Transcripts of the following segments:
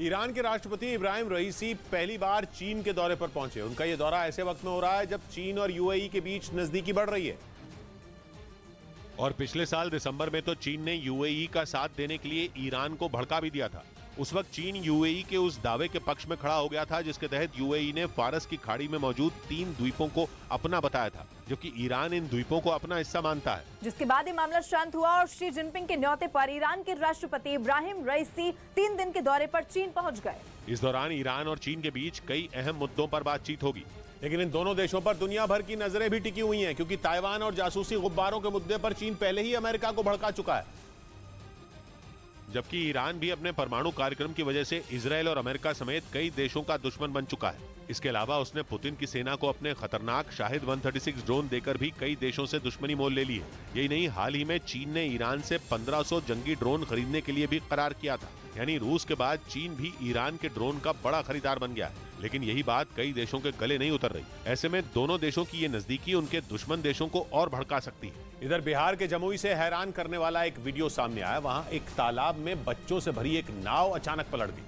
Iran के राष्ट्रपति इब्राहिम रईसी पहली बार चीन के दौरे पर पहुंचे। उनका यह दौरा ऐसे वक्त में हो रहा है जब चीन और यूएई के बीच नजदीकी बढ़ रही है। और पिछले साल दिसंबर में तो चीन ने यूएई का साथ देने के लिए ईरान को भड़का भी दिया था। उस वक्त चीन यूएई के उस दावे के पक्ष में खड़ा हो गया था जिसके तहत यूएई ने फारस की खाड़ी में मौजूद 3 द्वीपों को अपना बताया था, जबकि ईरान इन द्वीपों को अपना हिस्सा मानता है। जिसके बाद ये मामला शांत हुआ और शी जिनपिंग के न्योते पर ईरान के राष्ट्रपति इब्राहिम रईसी 3 दिन के दौरे पर चीन पहुंच गए। इस दौरान ईरान और चीन के बीच कई अहम मुद्दों पर बातचीत होगी। लेकिन इन दोनों देशों पर दुनिया भर की नजरें भी टिकी हुई हैं, क्योंकि ताइवान और जासूसी गुब्बारों के मुद्दे पर चीन पहले ही अमेरिका को भड़का चुका है। जबकि ईरान भी अपने परमाणु कार्यक्रम की वजह से इजराइल और अमेरिका समेत कई देशों का दुश्मन बन चुका है। इसके अलावा उसने पुतिन की सेना को अपने खतरनाक शाहिद 136 ड्रोन देकर भी कई देशों से दुश्मनी मोल ले ली है। यही नहीं, हाल ही में चीन ने ईरान से 1500 जंगी ड्रोन खरीदने के लिए भी करार किया था। यानी रूस के बाद चीन भी ईरान के ड्रोन का बड़ा खरीदार बन गया है। लेकिन यही बात कई देशों के गले नहीं उतर रही। ऐसे में दोनों देशों की ये नजदीकी उनके दुश्मन देशों को और भड़का सकती है। इधर बिहार के जमुई से हैरान करने वाला एक वीडियो सामने आया। वहां एक तालाब में बच्चों से भरी एक नाव अचानक पलट गई,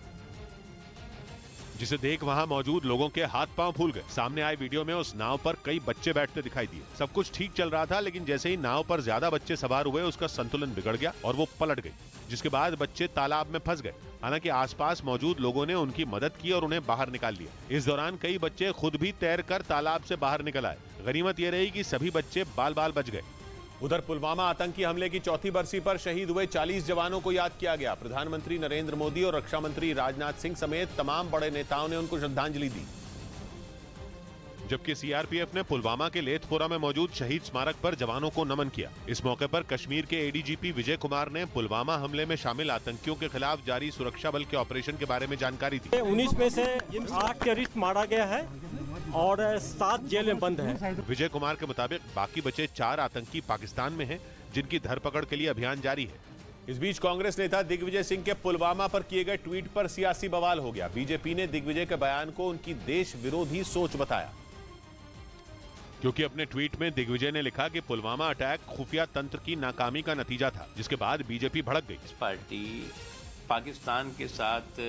जिसे देख वहां मौजूद लोगों के हाथ पांव फूल गए। सामने आए वीडियो में उस नाव पर कई बच्चे बैठते दिखाई दिए। सब कुछ ठीक चल रहा था, लेकिन जैसे ही नाव पर ज्यादा बच्चे सवार हुए उसका संतुलन बिगड़ गया और वो पलट गई, जिसके बाद बच्चे तालाब में फंस गए। हालांकि आसपास मौजूद लोगों ने उनकी मदद की और उन्हें बाहर निकाल लिया। इस दौरान कई बच्चे खुद भी तैरकर तालाब से बाहर निकल आए। गनीमत ये रही कि सभी बच्चे बाल बाल बच गए। उधर पुलवामा आतंकी हमले की 4थी बरसी पर शहीद हुए 40 जवानों को याद किया गया। प्रधानमंत्री नरेंद्र मोदी और रक्षा मंत्री राजनाथ सिंह समेत तमाम बड़े नेताओं ने उनको श्रद्धांजलि दी। जबकि सीआरपीएफ ने पुलवामा के लेथपोरा में मौजूद शहीद स्मारक पर जवानों को नमन किया। इस मौके पर कश्मीर के एडीजीपी विजय कुमार ने पुलवामा हमले में शामिल आतंकियों के खिलाफ जारी सुरक्षा बल के ऑपरेशन के बारे में जानकारी दी। 19 में से 8 टेररिस्ट मारा गया है और 7 जेल में बंद है। विजय कुमार के मुताबिक बाकी बचे 4 आतंकी पाकिस्तान में हैं, जिनकी धरपकड़ के लिए अभियान जारी है। इस बीच कांग्रेस नेता दिग्विजय सिंह के पुलवामा पर किए गए ट्वीट पर सियासी बवाल हो गया। बीजेपी ने दिग्विजय के बयान को उनकी देश विरोधी सोच बताया, क्योंकि अपने ट्वीट में दिग्विजय ने लिखा कि पुलवामा अटैक खुफिया तंत्र की नाकामी का नतीजा था, जिसके बाद बीजेपी भड़क गई। इस पार्टी पाकिस्तान के साथ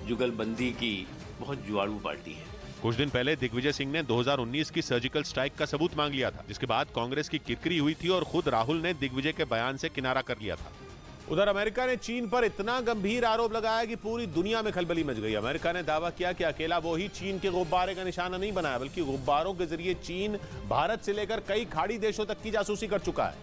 जुगलबंदी की बहुत जुआड़ू पार्टी है। कुछ दिन पहले दिग्विजय सिंह ने 2019 की सर्जिकल स्ट्राइक का सबूत मांग लिया था, जिसके बाद कांग्रेस की किरकिरी हुई थी और खुद राहुल ने दिग्विजय के बयान से किनारा कर लिया था। उधर अमेरिका ने चीन पर इतना गंभीर आरोप लगाया कि पूरी दुनिया में खलबली मच गई। अमेरिका ने दावा किया कि अकेला वो ही चीन के गुब्बारे का निशाना नहीं बनाया, बल्कि गुब्बारों के जरिए चीन भारत से लेकर कई खाड़ी देशों तक की जासूसी कर चुका है।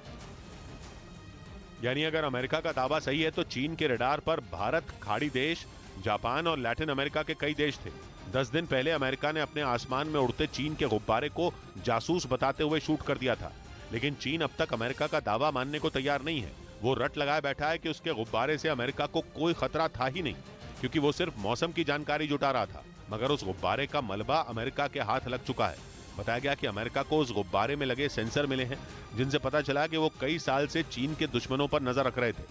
यानी अगर अमेरिका का दावा सही है तो चीन के रडार पर भारत, खाड़ी देश, जापान और लैटिन अमेरिका के कई देश थे। 10 दिन पहले अमेरिका ने अपने आसमान में उड़ते चीन के गुब्बारे को जासूस बताते हुए शूट कर दिया था। लेकिन चीन अब तक अमेरिका का दावा मानने को तैयार नहीं है। वो रट लगाए बैठा है कि उसके गुब्बारे से अमेरिका को कोई खतरा था ही नहीं, क्योंकि वो सिर्फ मौसम की जानकारी जुटा रहा था। मगर उस गुब्बारे का मलबा अमेरिका के हाथ लग चुका है। बताया गया कि अमेरिका को उस गुब्बारे में लगे सेंसर मिले हैं, जिनसे पता चला कि वो कई साल से चीन के दुश्मनों पर नजर रख रहे थे।